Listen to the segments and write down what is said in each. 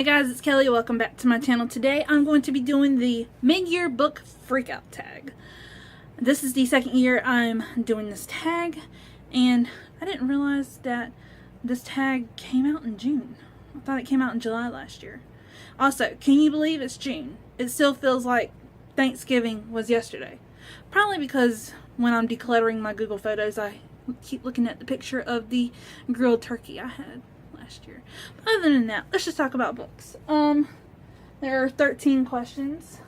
Hey guys, it's Kelly. Welcome back to my channel. Today I'm going to be doing the mid-year book freakout tag. This is the second year I'm doing this tag, and I didn't realize that this tag came out in June. I thought it came out in July last year. Also, can you believe it's June? It still feels like Thanksgiving was yesterday. Probably because when I'm decluttering my Google Photos, I keep looking at the picture of the grilled turkey I had last year. But other than that, let's just talk about books. There are 13 questions.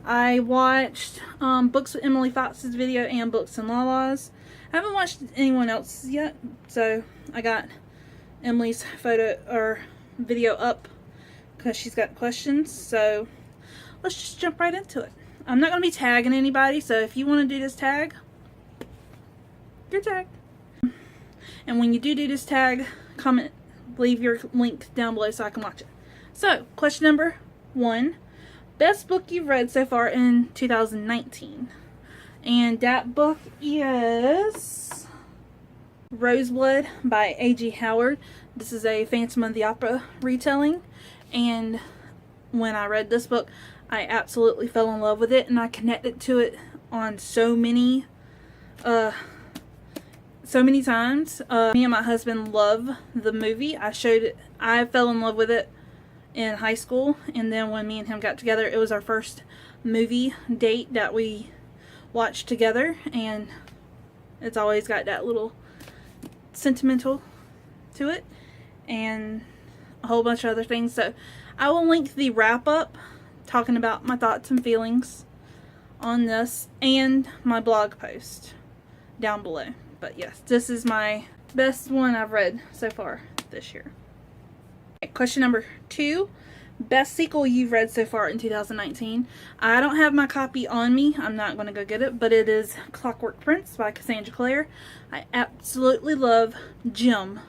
I watched Books with Emily Fox's video and Books and Lala's. I haven't watched anyone else's yet, so I got Emily's video up because she's got questions. So let's just jump right into it. I'm not going to be tagging anybody, so if you want to do this tag, you're tagged. And when you do this tag, comment, leave your link down below so I can watch it. So, question number 1. Best book you've read so far in 2019. And that book is Roseblood by A.G. Howard. This is a Phantom of the Opera retelling. And when I read this book, I absolutely fell in love with it. And I connected to it on so many times. Me and my husband love the movie. I fell in love with it in high school, and then when me and him got together, it was our first movie date that we watched together, and it's always got that little sentimental to it and a whole bunch of other things. So I will link the wrap up talking about my thoughts and feelings on this and my blog post down below. But yes, this is my best one I've read so far this year. Okay, question number 2. Best sequel you've read so far in 2019. I don't have my copy on me. I'm not going to go get it, but it is Clockwork Prince by Cassandra Clare. I absolutely love Jim,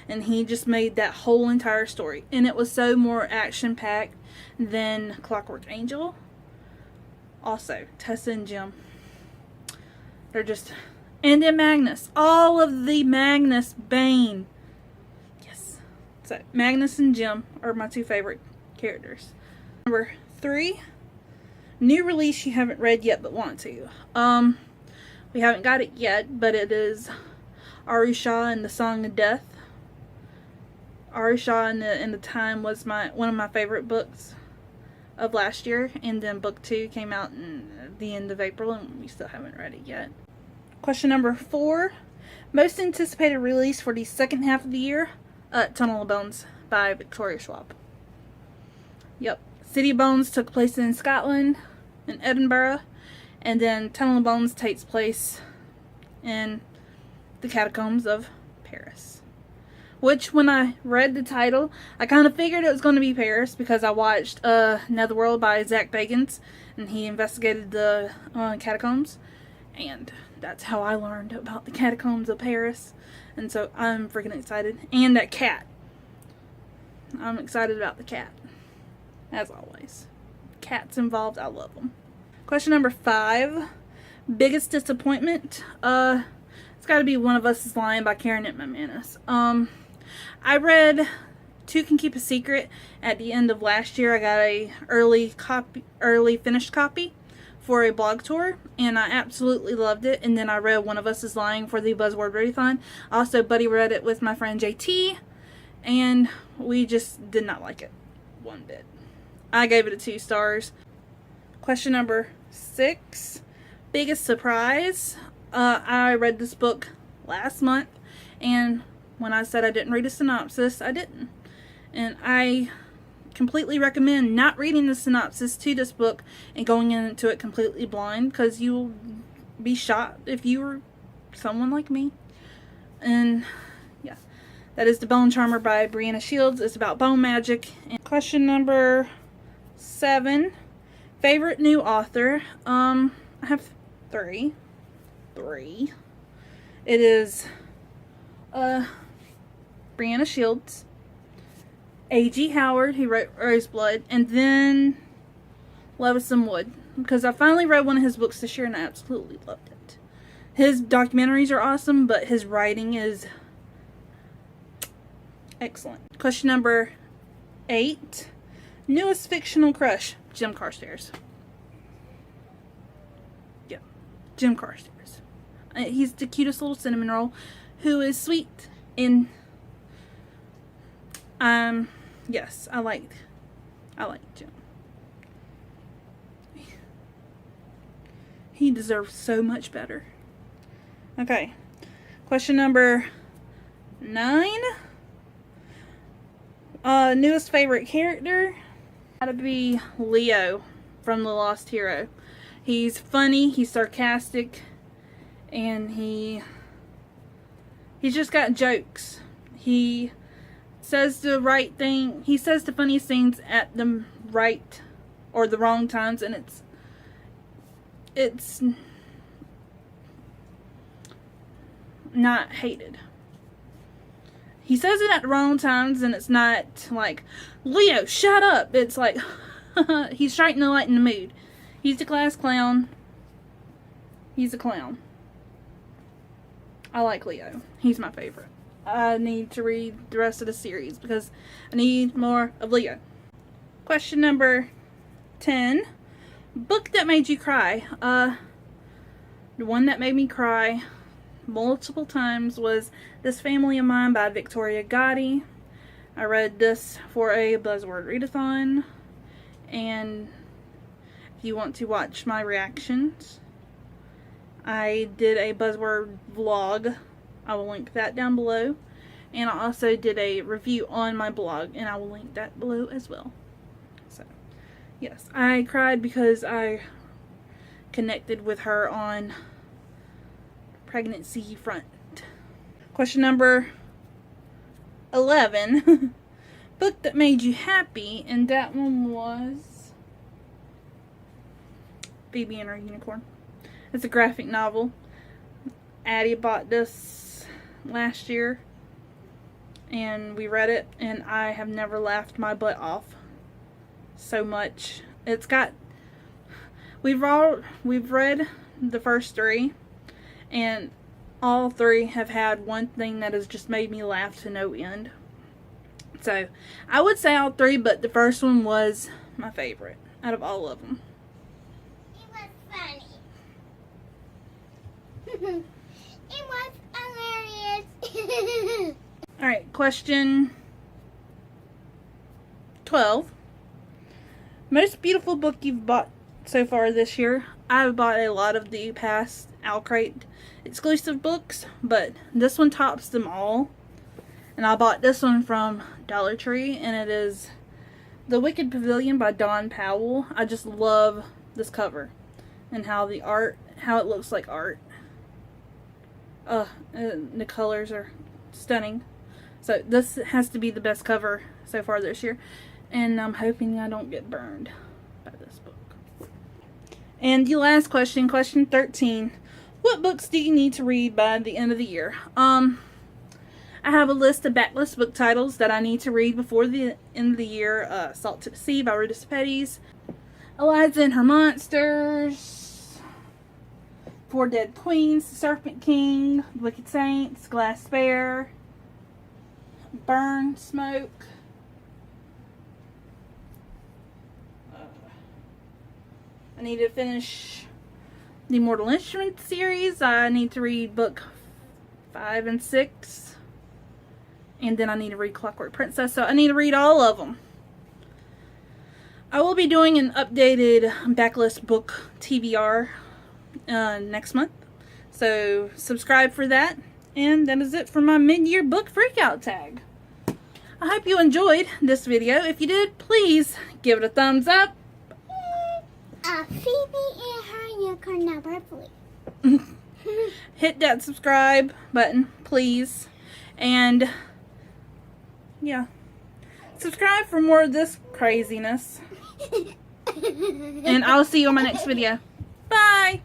and he just made that whole entire story. And it was so more action-packed than Clockwork Angel. Also, Tessa and Jim, they're just... And then Magnus. All of the Magnus Bane. Yes. So, Magnus and Jim are my 2 favorite characters. Number 3. New release you haven't read yet but want to. We haven't got it yet, but it is Arusha and the Song of Death. Arusha and the Time was one of my favorite books of last year. And then book 2 came out in the end of April, and we still haven't read it yet. Question number 4. Most anticipated release for the second half of the year. Tunnel of Bones by Victoria Schwab. Yep. City of Bones took place in Scotland, in Edinburgh. And then Tunnel of Bones takes place in the catacombs of Paris. Which, when I read the title, I kind of figured it was going to be Paris because I watched Netherworld by Zach Bagans. And he investigated the catacombs. And that's how I learned about the catacombs of Paris. And so I'm freaking excited. And that cat. I'm excited about the cat. As always. Cats involved, I love them. Question number 5. Biggest disappointment. It's got to be One of Us is Lying by Karen McManus. I read Two Can Keep a Secret at the end of last year. I got a early finished copy for a blog tour, and I absolutely loved it. And then I read One of Us is Lying for the Buzzword Readathon. Also, buddy read it with my friend JT, and we just did not like it one bit. I gave it a 2 stars. Question number 6. Biggest surprise. I read this book last month, and when I said I didn't read a synopsis, I didn't. And I completely recommend not reading the synopsis to this book and going into it completely blind, because you'll be shocked if you were someone like me. And yeah, that is The Bone Charmer by Brianna Shields. It's about bone magic. And question number 7. Favorite new author. I have 3. It is Brianna Shields, A.G. Howard, he wrote Roseblood, and then Levison Wood, because I finally read one of his books this year and I absolutely loved it. His documentaries are awesome, but his writing is excellent. Question number 8. Newest fictional crush, Jim Carstairs. Yeah, Jim Carstairs. He's the cutest little cinnamon roll who is sweet and yes, I like Jim. He deserves so much better. Okay. Question number 9. Newest favorite character? Gotta be Leo from The Lost Hero. He's funny, he's sarcastic, and he's just got jokes. He says the right thing. He says the funniest things at the right or the wrong times, and it's not hated. He says it at the wrong times, and it's not like, Leo, shut up. It's like, he's striking the light in the mood. He's the class clown. He's a clown. I like Leo. He's my favorite. I need to read the rest of the series because I need more of Leo. Question number 10. Book that made you cry. The one that made me cry multiple times was This Family of Mine by Victoria Gotti. I read this for a Buzzword readathon, and if you want to watch my reactions, I did a Buzzword vlog. I will link that down below, and I also did a review on my blog, and I will link that below as well. So yes, I cried because I connected with her on pregnancy front. Question number 11. Book that made you happy, and that one was Phoebe and Her Unicorn. It's a graphic novel. Addie bought this last year, and we read it, and I have never laughed my butt off so much. It's got, we've read the first 3, and all 3 have had one thing that has just made me laugh to no end. So I would say all 3, but the first one was my favorite out of all of them. It was funny. It was hilarious. Alright, question 12. Most beautiful book you've bought so far this year. I've bought a lot of the past Owlcrate exclusive books, but this one tops them all. And I bought this one from Dollar Tree, and it is The Wicked Pavilion by Dawn Powell. I just love this cover and how the art, how it looks like art. The colors are stunning. So this has to be the best cover so far this year, and I'm hoping I don't get burned by this book. And the last question, question 13. What books do you need to read by the end of the year? I have a list of backlist book titles that I need to read before the end of the year. Salt to the Sea by Rita Petties, Eliza and Her Monsters, Four Dead Queens, The Serpent King, Wicked Saints, Glass Bear, Burn, Smoke, I need to finish the Mortal Instruments series. I need to read book 5 and 6. And then I need to read Clockwork Princess. So I need to read all of them. I will be doing an updated backlist book TBR next month. So subscribe for that. And that is it for my mid-year book freakout tag. I hope you enjoyed this video. If you did, please give it a thumbs up. Phoebe and Her Unicorn number, please. Hit that subscribe button, please. And yeah, subscribe for more of this craziness. And I'll see you on my next video. Bye!